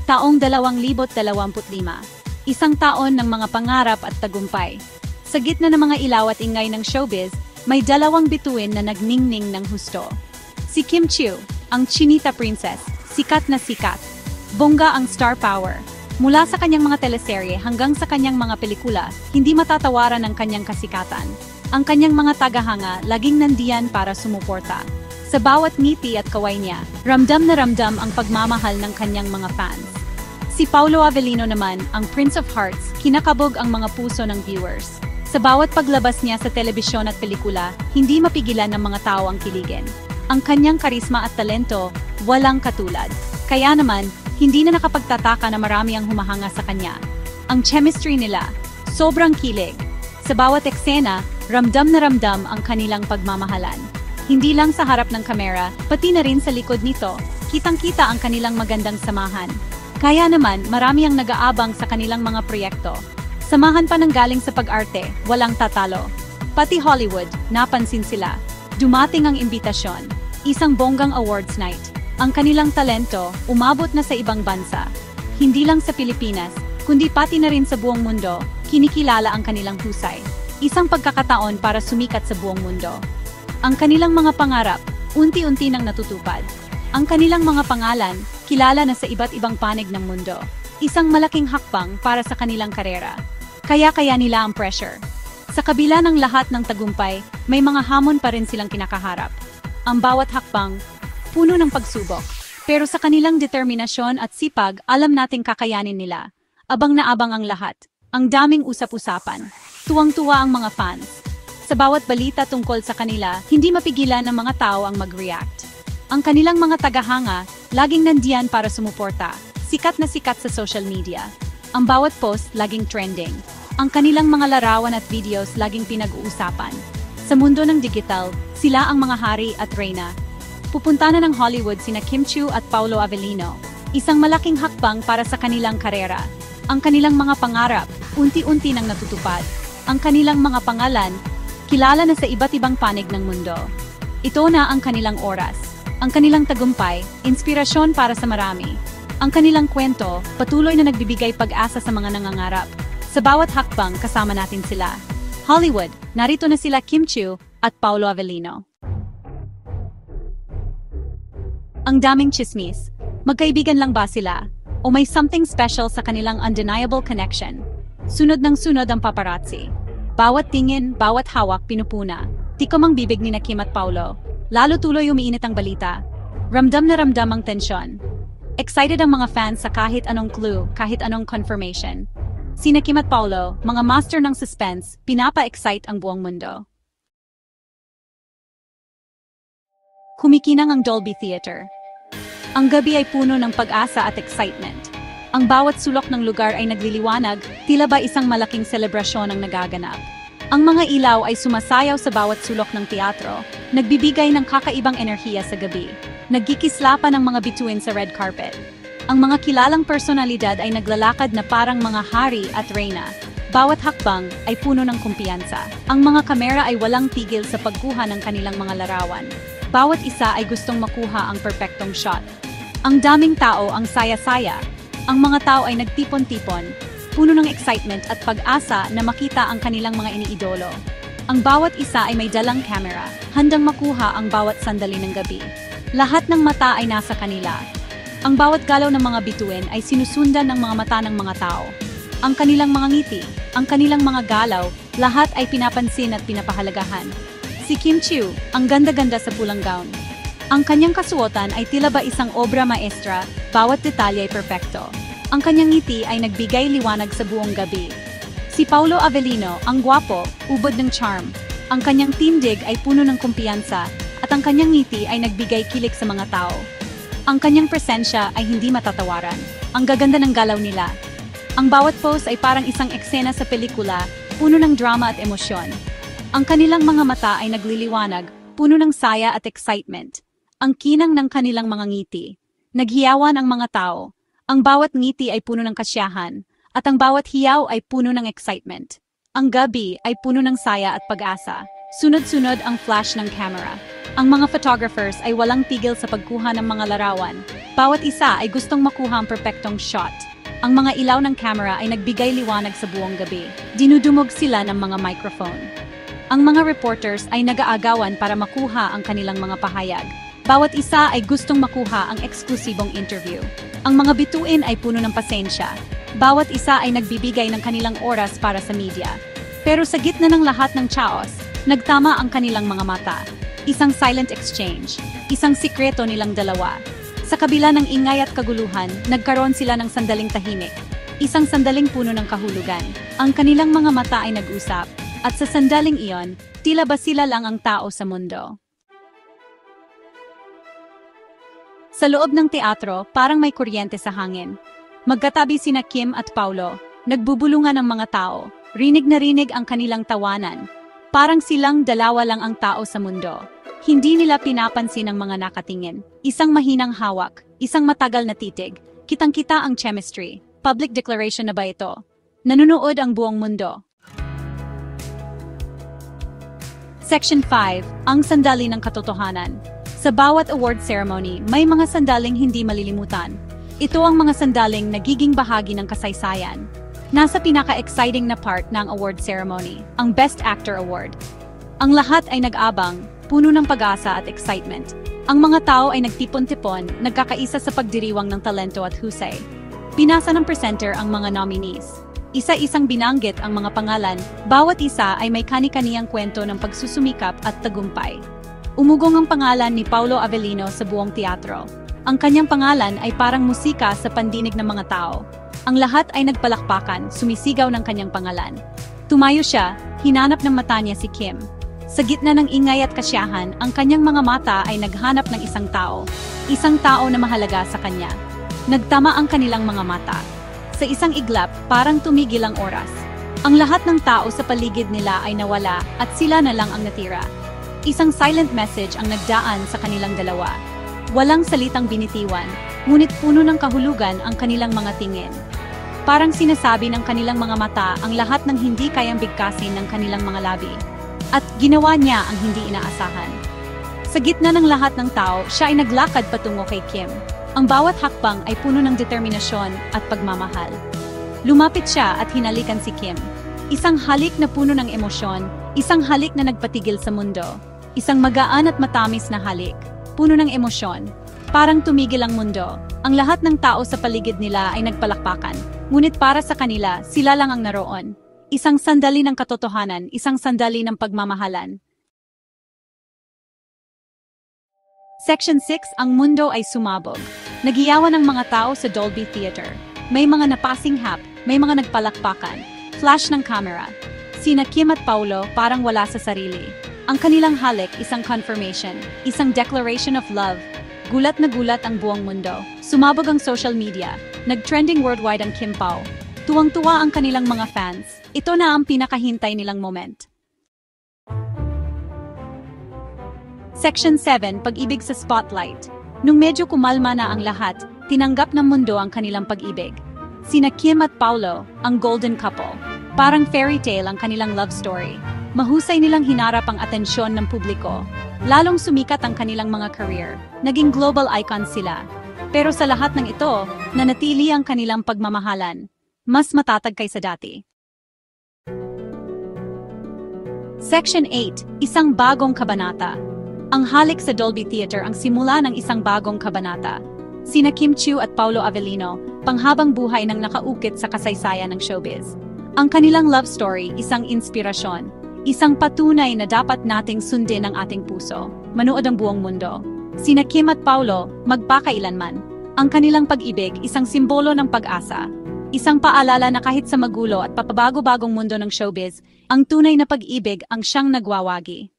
Taong 2025, isang taon ng mga pangarap at tagumpay. Sa gitna ng mga ilaw at ingay ng showbiz, may dalawang bituin na nagningning ng husto. Si Kim Chiu, ang Chinita Princess, sikat na sikat. Bongga ang star power. Mula sa kanyang mga teleserye hanggang sa kanyang mga pelikula, hindi matatawaran ang kanyang kasikatan. Ang kanyang mga tagahanga laging nandiyan para sumuporta. Sa bawat ngiti at kaway niya, ramdam na ramdam ang pagmamahal ng kanyang mga fans. Si Paolo Avellino naman, ang Prince of Hearts, kinakabog ang mga puso ng viewers. Sa bawat paglabas niya sa telebisyon at pelikula, hindi mapigilan ng mga tao ang kiligin. Ang kanyang karisma at talento, walang katulad. Kaya naman, hindi na nakapagtataka na marami ang humahanga sa kanya. Ang chemistry nila, sobrang kilig. Sa bawat eksena, ramdam na ramdam ang kanilang pagmamahalan. Hindi lang sa harap ng kamera, pati na rin sa likod nito, kitang-kita ang kanilang magandang samahan. Kaya naman, marami ang nag-aabang sa kanilang mga proyekto. Samahan pa ng galing sa pag-arte, walang tatalo. Pati Hollywood, napansin sila. Dumating ang imbitasyon, isang bonggang awards night. Ang kanilang talento, umabot na sa ibang bansa. Hindi lang sa Pilipinas, kundi pati na rin sa buong mundo, kinikilala ang kanilang husay. Isang pagkakataon para sumikat sa buong mundo. Ang kanilang mga pangarap, unti-unti nang natutupad. Ang kanilang mga pangalan, kilala na sa iba't ibang panig ng mundo. Isang malaking hakbang para sa kanilang karera. Kaya nila ang pressure. Sa kabila ng lahat ng tagumpay, may mga hamon pa rin silang kinakaharap. Ang bawat hakbang, puno ng pagsubok. Pero sa kanilang determinasyon at sipag, alam nating kakayanin nila. Abang na abang ang lahat. Ang daming usap-usapan. Tuwang-tuwa ang mga fans. Sa bawat balita tungkol sa kanila, hindi mapigilan ng mga tao ang mag-react. Ang kanilang mga tagahanga, laging nandiyan para sumuporta. Sikat na sikat sa social media. Ang bawat post, laging trending. Ang kanilang mga larawan at videos, laging pinag-uusapan. Sa mundo ng digital, sila ang mga hari at reyna. Pupunta na ng Hollywood sina Kim Chiu at Paolo Avellino. Isang malaking hakbang para sa kanilang karera. Ang kanilang mga pangarap, unti-unti nang natutupad. Ang kanilang mga pangalan, kilala na sa iba't ibang panig ng mundo. Ito na ang kanilang oras. Ang kanilang tagumpay, inspirasyon para sa marami. Ang kanilang kwento, patuloy na nagbibigay pag-asa sa mga nangangarap. Sa bawat hakbang, kasama natin sila. Hollywood, narito na sila Kim Chiu at Paolo Avellino. Ang daming chismis. Magkaibigan lang ba sila? O may something special sa kanilang undeniable connection? Sunod ng sunod ang paparazzi. Bawat tingin, bawat hawak pinupuna. Tikom ang bibig ni Kim at Paolo. Lalo tuloy umiinit ang balita. Ramdam na ramdam ang tensyon. Excited ang mga fans sa kahit anong clue, kahit anong confirmation. Sina Kim at Paolo, mga master ng suspense, pinapa-excite ang buong mundo. Kumikinang ang Dolby Theater. Ang gabi ay puno ng pag-asa at excitement. Ang bawat sulok ng lugar ay nagliliwanag, tila ba isang malaking selebrasyon ang nagaganap. Ang mga ilaw ay sumasayaw sa bawat sulok ng teatro, nagbibigay ng kakaibang enerhiya sa gabi. Nagkikislapan ang mga bituin sa red carpet. Ang mga kilalang personalidad ay naglalakad na parang mga hari at reyna. Bawat hakbang ay puno ng kumpiyansa. Ang mga kamera ay walang tigil sa pagkuha ng kanilang mga larawan. Bawat isa ay gustong makuha ang perpektong shot. Ang daming tao ang saya-saya. Ang mga tao ay nagtipon-tipon, puno ng excitement at pag-asa na makita ang kanilang mga iniidolo. Ang bawat isa ay may dalang camera, handang makuha ang bawat sandali ng gabi. Lahat ng mata ay nasa kanila. Ang bawat galaw ng mga bituin ay sinusundan ng mga mata ng mga tao. Ang kanilang mga ngiti, ang kanilang mga galaw, lahat ay pinapansin at pinapahalagahan. Si Kim Chiu, ang ganda-ganda sa pulang gown. Ang kanyang kasuotan ay tila ba isang obra maestra, bawat detalye ay perpekto. Ang kanyang ngiti ay nagbigay liwanag sa buong gabi. Si Paolo Avellino, ang gwapo, ubod ng charm. Ang kanyang tindig ay puno ng kumpiyansa at ang kanyang ngiti ay nagbigay kilig sa mga tao. Ang kanyang presensya ay hindi matatawaran. Ang gaganda ng galaw nila. Ang bawat pose ay parang isang eksena sa pelikula, puno ng drama at emosyon. Ang kanilang mga mata ay nagliliwanag, puno ng saya at excitement. Ang kinang ng kanilang mga ngiti. Naghiyawan ang mga tao. Ang bawat ngiti ay puno ng kasiyahan, at ang bawat hiyaw ay puno ng excitement. Ang gabi ay puno ng saya at pag-asa. Sunod-sunod ang flash ng camera. Ang mga photographers ay walang tigil sa pagkuha ng mga larawan. Bawat isa ay gustong makuha ang perpektong shot. Ang mga ilaw ng camera ay nagbigay liwanag sa buong gabi. Dinudumog sila ng mga microphone. Ang mga reporters ay nag-aagawan para makuha ang kanilang mga pahayag. Bawat isa ay gustong makuha ang eksklusibong interview. Ang mga bituin ay puno ng pasensya. Bawat isa ay nagbibigay ng kanilang oras para sa media. Pero sa gitna ng lahat ng chaos, nagtama ang kanilang mga mata. Isang silent exchange, isang sikreto nilang dalawa. Sa kabila ng ingay at kaguluhan, nagkaroon sila ng sandaling tahimik. Isang sandaling puno ng kahulugan. Ang kanilang mga mata ay nag-usap, at sa sandaling iyon, tila ba sila lang ang tao sa mundo. Sa loob ng teatro, parang may kuryente sa hangin. Magkatabi sina Kim at Paulo, nagbubulungan ang mga tao. Rinig na rinig ang kanilang tawanan. Parang silang dalawa lang ang tao sa mundo. Hindi nila pinapansin ang mga nakatingin. Isang mahinang hawak, isang matagal na titig. Kitang-kita ang chemistry. Public declaration na ba ito? Nanunood ang buong mundo. Section 5, ang sandali ng katotohanan. Sa bawat award ceremony, may mga sandaling hindi malilimutan. Ito ang mga sandaling nagiging bahagi ng kasaysayan. Nasa pinaka-exciting na part ng award ceremony, ang Best Actor Award. Ang lahat ay nag-abang, puno ng pag-asa at excitement. Ang mga tao ay nagtipon-tipon, nagkakaisa sa pagdiriwang ng talento at husay. Pinasa ng presenter ang mga nominees. Isa-isang binanggit ang mga pangalan, bawat isa ay may kani-kaniyang kwento ng pagsusumikap at tagumpay. Umugong ang pangalan ni Paulo Avellino sa buong teatro. Ang kanyang pangalan ay parang musika sa pandinig ng mga tao. Ang lahat ay nagpalakpakan, sumisigaw ng kanyang pangalan. Tumayo siya, hinanap ng mata niya si Kim. Sa gitna ng ingay at kasiyahan, ang kanyang mga mata ay naghanap ng isang tao. Isang tao na mahalaga sa kanya. Nagtama ang kanilang mga mata. Sa isang iglap, parang tumigil ang oras. Ang lahat ng tao sa paligid nila ay nawala at sila na lang ang natira. Isang silent message ang nagdaan sa kanilang dalawa. Walang salitang binitiwan, ngunit puno ng kahulugan ang kanilang mga tingin. Parang sinasabi ng kanilang mga mata ang lahat ng hindi kayang bigkasin ng kanilang mga labi. At ginawa niya ang hindi inaasahan. Sa gitna ng lahat ng tao, siya ay naglakad patungo kay Kim. Ang bawat hakbang ay puno ng determinasyon at pagmamahal. Lumapit siya at hinalikan si Kim. Isang halik na puno ng emosyon, isang halik na nagpatigil sa mundo. Isang magaan at matamis na halik, puno ng emosyon. Parang tumigil ang mundo. Ang lahat ng tao sa paligid nila ay nagpalakpakan. Ngunit para sa kanila, sila lang ang naroon. Isang sandali ng katotohanan, isang sandali ng pagmamahalan. Section 6, ang mundo ay sumabog. Nagiyawan ang mga tao sa Dolby Theater. May mga napasinghap, may mga nagpalakpakan. Flash ng camera. Sina Kim at Paulo parang wala sa sarili. Ang kanilang halik, isang confirmation, isang declaration of love. Gulat na gulat ang buong mundo. Sumabog ang social media. Nag-trending worldwide ang Kim Pao. Tuwang-tuwa ang kanilang mga fans. Ito na ang pinakahintay nilang moment. Section 7, pag-ibig sa spotlight. Nung medyo kumalma na ang lahat, tinanggap ng mundo ang kanilang pag-ibig. Sina Kim at Paulo, ang golden couple. Parang fairy tale ang kanilang love story. Mahusay nilang hinarap ang atensyon ng publiko. Lalong sumikat ang kanilang mga career. Naging global icons sila. Pero sa lahat ng ito, nanatili ang kanilang pagmamahalan. Mas matatag kaysa dati. Section 8, isang bagong kabanata. Ang halik sa Dolby Theater ang simula ng isang bagong kabanata. Sina Kim Chiu at Paulo Avellino, panghabang buhay ng nakaukit sa kasaysayan ng showbiz. Ang kanilang love story, isang inspirasyon. Isang patunay na dapat nating sundin ang ating puso. Manood ang buong mundo. Sina Kim at Paulo, magpakailanman. Ang kanilang pag-ibig, isang simbolo ng pag-asa. Isang paalala na kahit sa magulo at papabago-bagong mundo ng showbiz, ang tunay na pag-ibig ang siyang nagwawagi.